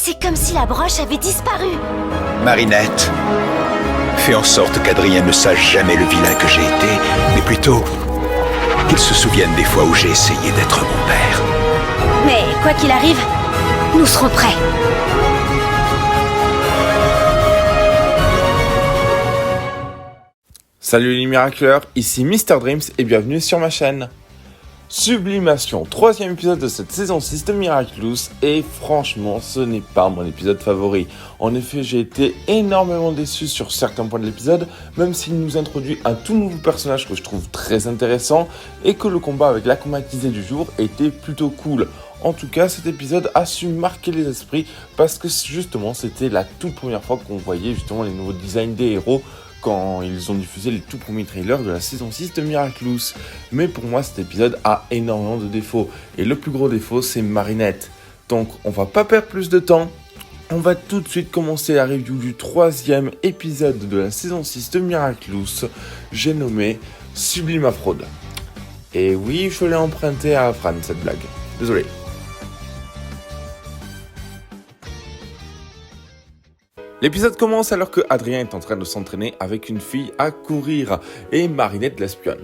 C'est comme si la broche avait disparu. Marinette, fais en sorte qu'Adrien ne sache jamais le vilain que j'ai été, mais plutôt qu'il se souvienne des fois où j'ai essayé d'être mon père. Mais quoi qu'il arrive, nous serons prêts. Salut les miracleurs, ici Mr Dreams et bienvenue sur ma chaîne. Sublimation, troisième épisode de cette saison 6 de Miraculous et franchement ce n'est pas mon épisode favori. En effet j'ai été énormément déçu sur certains points de l'épisode, même s'il nous introduit un tout nouveau personnage que je trouve très intéressant et que le combat avec la combatisée du jour était plutôt cool. En tout cas cet épisode a su marquer les esprits parce que justement c'était la toute première fois qu'on voyait justement les nouveaux designs des héros quand ils ont diffusé les tout premiers trailers de la saison 6 de Miraculous. Mais pour moi, cet épisode a énormément de défauts. Et le plus gros défaut, c'est Marinette. Donc, on va pas perdre plus de temps. On va tout de suite commencer la review du troisième épisode de la saison 6 de Miraculous. J'ai nommé Sublime Fraude. Et oui, je l'ai emprunté à Fran, cette blague. Désolé. L'épisode commence alors que Adrien est en train de s'entraîner avec une fille à courir et Marinette l'espionne.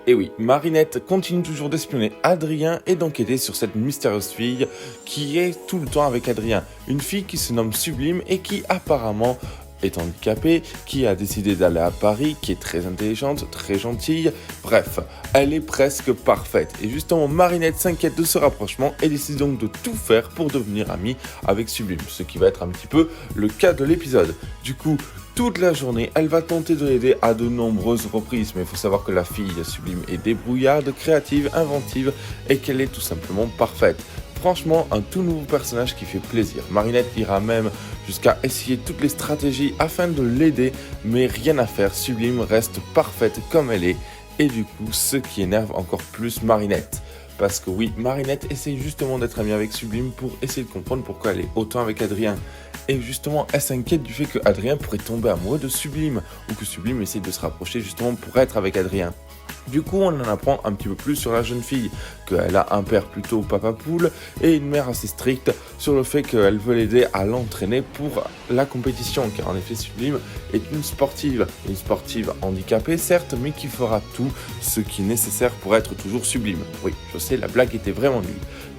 Et oui, Marinette continue toujours d'espionner Adrien et d'enquêter sur cette mystérieuse fille qui est tout le temps avec Adrien. Une fille qui se nomme Sublime et qui apparemment est handicapée, qui a décidé d'aller à Paris, qui est très intelligente, très gentille, bref, elle est presque parfaite. Et justement, Marinette s'inquiète de ce rapprochement et décide donc de tout faire pour devenir amie avec Sublime, ce qui va être un petit peu le cas de l'épisode. Du coup, toute la journée, elle va tenter de l'aider à de nombreuses reprises, mais il faut savoir que la fille Sublime est débrouillarde, créative, inventive et qu'elle est tout simplement parfaite. Franchement, un tout nouveau personnage qui fait plaisir. Marinette ira même jusqu'à essayer toutes les stratégies afin de l'aider, mais rien à faire, Sublime reste parfaite comme elle est, et du coup, ce qui énerve encore plus Marinette. Parce que oui, Marinette essaye justement d'être amie avec Sublime pour essayer de comprendre pourquoi elle est autant avec Adrien. Et justement, elle s'inquiète du fait que Adrien pourrait tomber amoureux de Sublime, ou que Sublime essaye de se rapprocher justement pour être avec Adrien. Du coup, on en apprend un petit peu plus sur la jeune fille, qu'elle a un père plutôt papa poule et une mère assez stricte sur le fait qu'elle veut l'aider à l'entraîner pour la compétition, car en effet Sublime est une sportive handicapée certes, mais qui fera tout ce qui est nécessaire pour être toujours Sublime. Oui, je sais, la blague était vraiment nulle.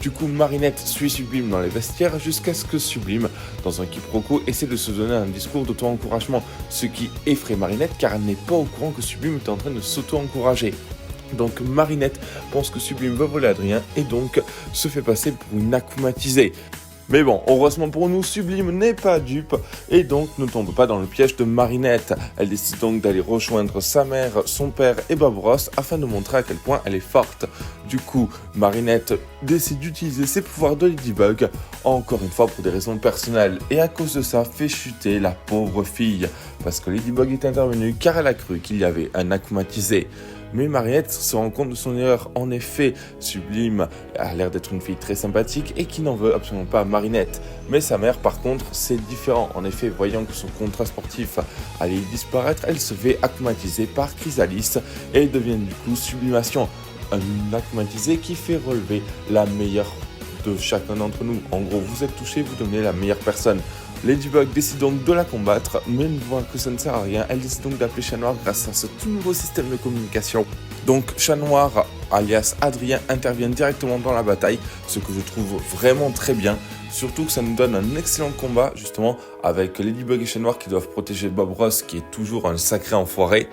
Du coup, Marinette suit Sublime dans les vestiaires jusqu'à ce que Sublime, dans un quiproquo, essaie de se donner un discours d'auto-encouragement, ce qui effraie Marinette car elle n'est pas au courant que Sublime est en train de s'auto-encourager. Donc Marinette pense que Sublime va voler Adrien et donc se fait passer pour une akumatisée. Mais bon, heureusement pour nous, Sublime n'est pas dupe et donc ne tombe pas dans le piège de Marinette. Elle décide donc d'aller rejoindre sa mère, son père et Bob Ross afin de montrer à quel point elle est forte. Du coup, Marinette décide d'utiliser ses pouvoirs de Ladybug, encore une fois pour des raisons personnelles, et à cause de ça fait chuter la pauvre fille, parce que Ladybug est intervenue car elle a cru qu'il y avait un akumatisé. Mais Marinette se rend compte de son erreur. En effet, Sublime a l'air d'être une fille très sympathique et qui n'en veut absolument pas à Marinette. Mais sa mère, par contre, c'est différent. En effet, voyant que son contrat sportif allait disparaître, elle se fait akumatiser par Chrysalis et elle devient du coup Sublimation. Un akumatisé qui fait relever la meilleure de chacun d'entre nous. En gros, vous êtes touché, vous devenez la meilleure personne. Ladybug décide donc de la combattre, mais une fois que ça ne sert à rien, elle décide donc d'appeler Chat Noir grâce à ce tout nouveau système de communication. Donc Chat Noir, alias Adrien, intervient directement dans la bataille, ce que je trouve vraiment très bien. Surtout que ça nous donne un excellent combat, justement, avec Ladybug et Chat Noir qui doivent protéger Bob Ross, qui est toujours un sacré enfoiré.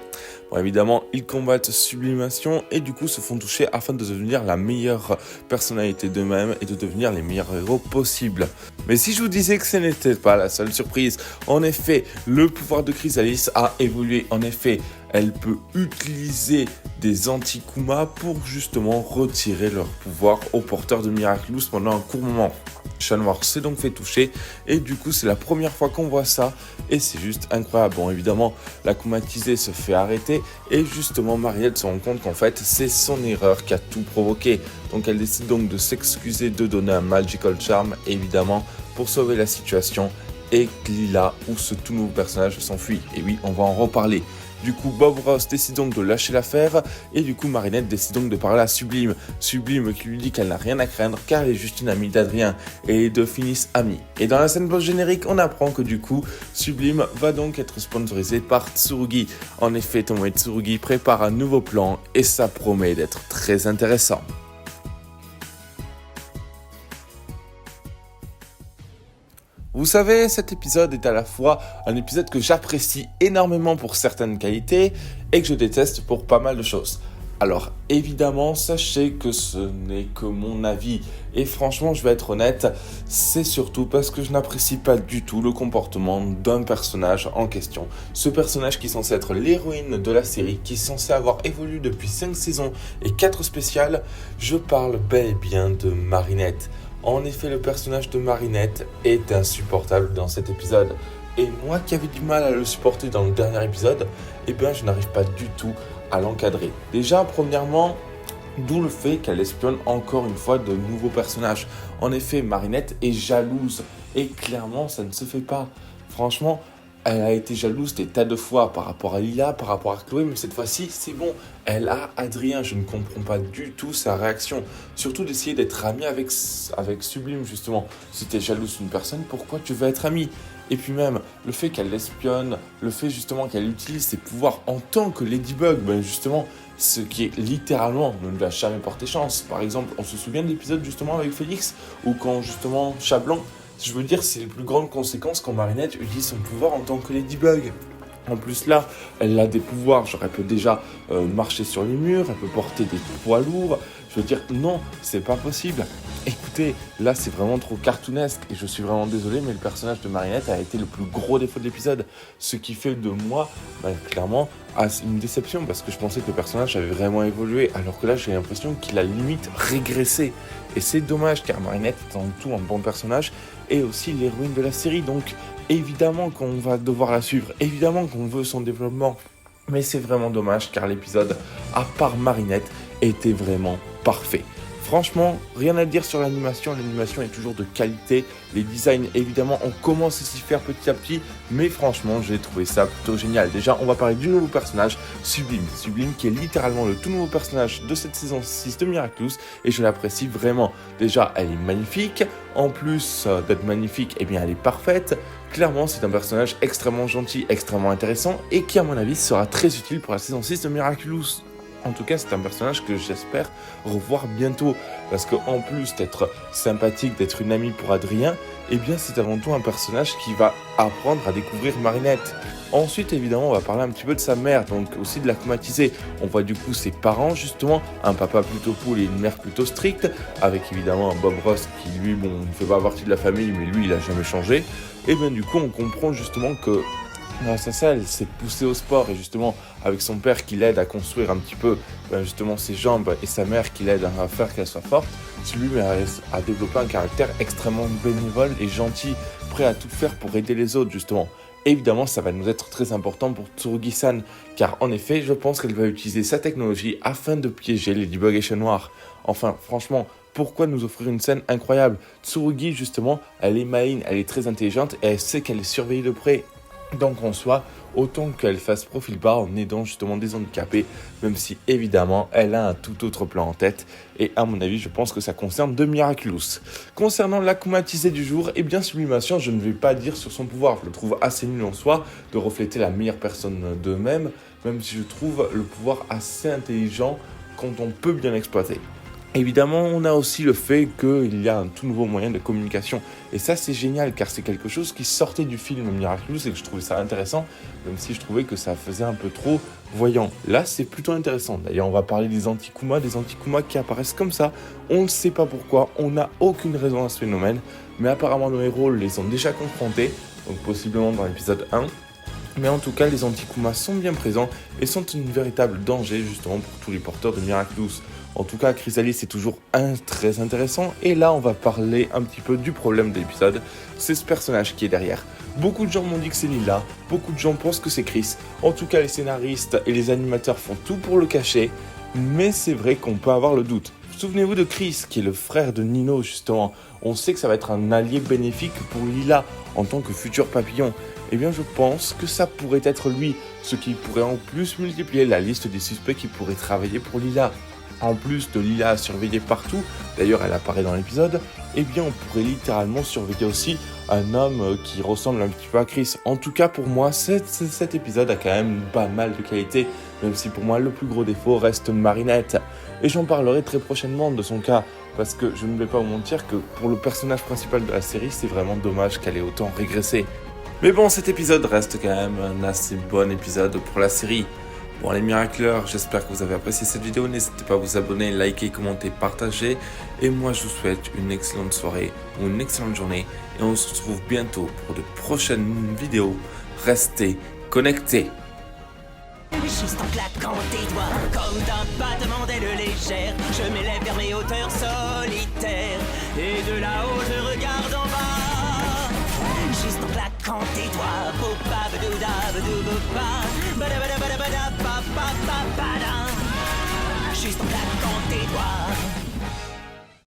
Bon, évidemment, ils combattent Sublimation et du coup se font toucher afin de devenir la meilleure personnalité d'eux-mêmes et de devenir les meilleurs héros possibles. Mais si je vous disais que ce n'était pas la seule surprise, en effet, le pouvoir de Chrysalis a évolué. En effet, elle peut utiliser des anti-Kuma pour justement retirer leur pouvoir aux porteurs de Miraculous pendant un court moment. Chat Noir s'est donc fait toucher et du coup c'est la première fois qu'on voit ça et c'est juste incroyable. Bon évidemment la kumatisée se fait arrêter et justement Marinette se rend compte qu'en fait c'est son erreur qui a tout provoqué. Donc elle décide donc de s'excuser, de donner un Magical Charm évidemment pour sauver la situation et Lila ou ce tout nouveau personnage s'enfuit. Et oui on va en reparler. Du coup, Bob Ross décide donc de lâcher l'affaire et du coup, Marinette décide donc de parler à Sublime. Sublime qui lui dit qu'elle n'a rien à craindre car elle est juste une amie d'Adrien et les deux finissent amis. Et dans la scène post-générique, on apprend que du coup, Sublime va donc être sponsorisé par Tsurugi. En effet, Tomoe Tsurugi prépare un nouveau plan et ça promet d'être très intéressant. Vous savez, cet épisode est à la fois un épisode que j'apprécie énormément pour certaines qualités et que je déteste pour pas mal de choses. Alors évidemment, sachez que ce n'est que mon avis et franchement, je vais être honnête, c'est surtout parce que je n'apprécie pas du tout le comportement d'un personnage en question. Ce personnage qui est censé être l'héroïne de la série, qui est censé avoir évolué depuis 5 saisons et 4 spéciales, je parle bel et bien de Marinette. En effet, le personnage de Marinette est insupportable dans cet épisode. Et moi qui avais du mal à le supporter dans le dernier épisode, eh bien je n'arrive pas du tout à l'encadrer. Déjà, premièrement, d'où le fait qu'elle espionne encore une fois de nouveaux personnages. En effet, Marinette est jalouse. Et clairement, ça ne se fait pas. Franchement, elle a été jalouse des tas de fois par rapport à Lila, par rapport à Chloé, mais cette fois-ci, c'est bon. Elle a Adrien, je ne comprends pas du tout sa réaction. Surtout d'essayer d'être amie avec Sublime, justement. Si tu es jalouse d'une personne, pourquoi tu veux être amie ? Et puis même, le fait qu'elle l'espionne, le fait justement qu'elle utilise ses pouvoirs en tant que Ladybug, ben justement, ce qui est littéralement ne lui a jamais porté chance. Par exemple, on se souvient de l'épisode justement avec Félix, où quand justement Chat Blanc, je veux dire, c'est les plus grandes conséquences quand Marinette utilise son pouvoir en tant que Ladybug. En plus là, elle a des pouvoirs, genre elle peut déjà marcher sur les murs, elle peut porter des poids lourds. Je veux dire, non, c'est pas possible. Écoutez, là c'est vraiment trop cartoonesque et je suis vraiment désolé, mais le personnage de Marinette a été le plus gros défaut de l'épisode. Ce qui fait de moi, clairement, une déception parce que je pensais que le personnage avait vraiment évolué, alors que là j'ai l'impression qu'il a limite régressé. Et c'est dommage car Marinette est en tout un bon personnage et aussi l'héroïne de la série, donc évidemment qu'on va devoir la suivre, évidemment qu'on veut son développement. Mais c'est vraiment dommage car l'épisode, à part Marinette, était vraiment parfait. Franchement, rien à dire sur l'animation est toujours de qualité. Les designs, évidemment, on commence à s'y faire petit à petit, mais franchement, j'ai trouvé ça plutôt génial. Déjà, on va parler du nouveau personnage, Sublime. Sublime qui est littéralement le tout nouveau personnage de cette saison 6 de Miraculous, et je l'apprécie vraiment. Déjà, elle est magnifique. En plus d'être magnifique, eh bien, elle est parfaite. Clairement, c'est un personnage extrêmement gentil, extrêmement intéressant, et qui, à mon avis, sera très utile pour la saison 6 de Miraculous. En tout cas, c'est un personnage que j'espère revoir bientôt. Parce qu'en plus d'être sympathique, d'être une amie pour Adrien, eh bien c'est avant tout un personnage qui va apprendre à découvrir Marinette. Ensuite, évidemment, on va parler un petit peu de sa mère, donc aussi de l'acclimatiser. On voit du coup ses parents, justement, un papa plutôt cool et une mère plutôt stricte, avec évidemment un Bob Ross qui, lui, bon, ne fait pas partie de la famille, mais lui, il n'a jamais changé. Et bien du coup, on comprend justement que grâce à ça, elle s'est poussée au sport et justement avec son père qui l'aide à construire un petit peu justement ses jambes et sa mère qui l'aide à faire qu'elle soit forte, lui a développé un caractère extrêmement bénévole et gentil, prêt à tout faire pour aider les autres justement. Évidemment, ça va nous être très important pour Tsurugi-san, car en effet, je pense qu'elle va utiliser sa technologie afin de piéger Ladybug et Chat Noir. Enfin, franchement, pourquoi nous offrir une scène incroyable ? Tsurugi, justement, elle est maligne, elle est très intelligente et elle sait qu'elle est surveillée de près. Donc en soi, autant qu'elle fasse profil bas en aidant justement des handicapés, même si évidemment elle a un tout autre plan en tête, et à mon avis je pense que ça concerne de Miraculous. Concernant l'acclimatisé du jour, eh bien Sublimation, je ne vais pas dire sur son pouvoir, je le trouve assez nul en soi, de refléter la meilleure personne d'eux-mêmes, même si je trouve le pouvoir assez intelligent quand on peut bien l'exploiter. Évidemment, on a aussi le fait qu'il y a un tout nouveau moyen de communication. Et ça, c'est génial, car c'est quelque chose qui sortait du film Miraculous et que je trouvais ça intéressant, même si je trouvais que ça faisait un peu trop voyant. Là, c'est plutôt intéressant. D'ailleurs, on va parler des Anti-Kuma qui apparaissent comme ça. On ne sait pas pourquoi, on n'a aucune raison à ce phénomène, mais apparemment nos héros les ont déjà confrontés, donc possiblement dans l'épisode 1. Mais en tout cas, les Anti-Kuma sont bien présents et sont un véritable danger justement pour tous les porteurs de Miraculous. En tout cas, Chrysalis est toujours très intéressant. Et là, on va parler un petit peu du problème de l'épisode. C'est ce personnage qui est derrière. Beaucoup de gens m'ont dit que c'est Lila. Beaucoup de gens pensent que c'est Chris. En tout cas, les scénaristes et les animateurs font tout pour le cacher. Mais c'est vrai qu'on peut avoir le doute. Souvenez-vous de Chris, qui est le frère de Nino, justement. On sait que ça va être un allié bénéfique pour Lila, en tant que futur papillon. Eh bien, je pense que ça pourrait être lui, ce qui pourrait en plus multiplier la liste des suspects qui pourraient travailler pour Lila. En plus de Lila à surveiller partout, d'ailleurs elle apparaît dans l'épisode, eh bien on pourrait littéralement surveiller aussi un homme qui ressemble un petit peu à Chris. En tout cas pour moi, cet épisode a quand même pas mal de qualité, même si pour moi le plus gros défaut reste Marinette. Et j'en parlerai très prochainement de son cas, parce que je ne vais pas vous mentir que pour le personnage principal de la série, c'est vraiment dommage qu'elle ait autant régressé. Mais bon, cet épisode reste quand même un assez bon épisode pour la série. Bon les miracleurs, j'espère que vous avez apprécié cette vidéo, n'hésitez pas à vous abonner, liker, commenter, partager. Et moi je vous souhaite une excellente soirée ou une excellente journée. Et on se retrouve bientôt pour de prochaines vidéos. Restez connectés. Juste en claquant des doigts, comme d'un battement d'aile légère, je m'élève vers mes hauteurs solitaires. Et de là-haut je regarde en bas. Juste en claquant tes doigts, bopa badouda badou bopa, bada bada bada bada ba ba ba ba da. Juste en claquant tes doigts,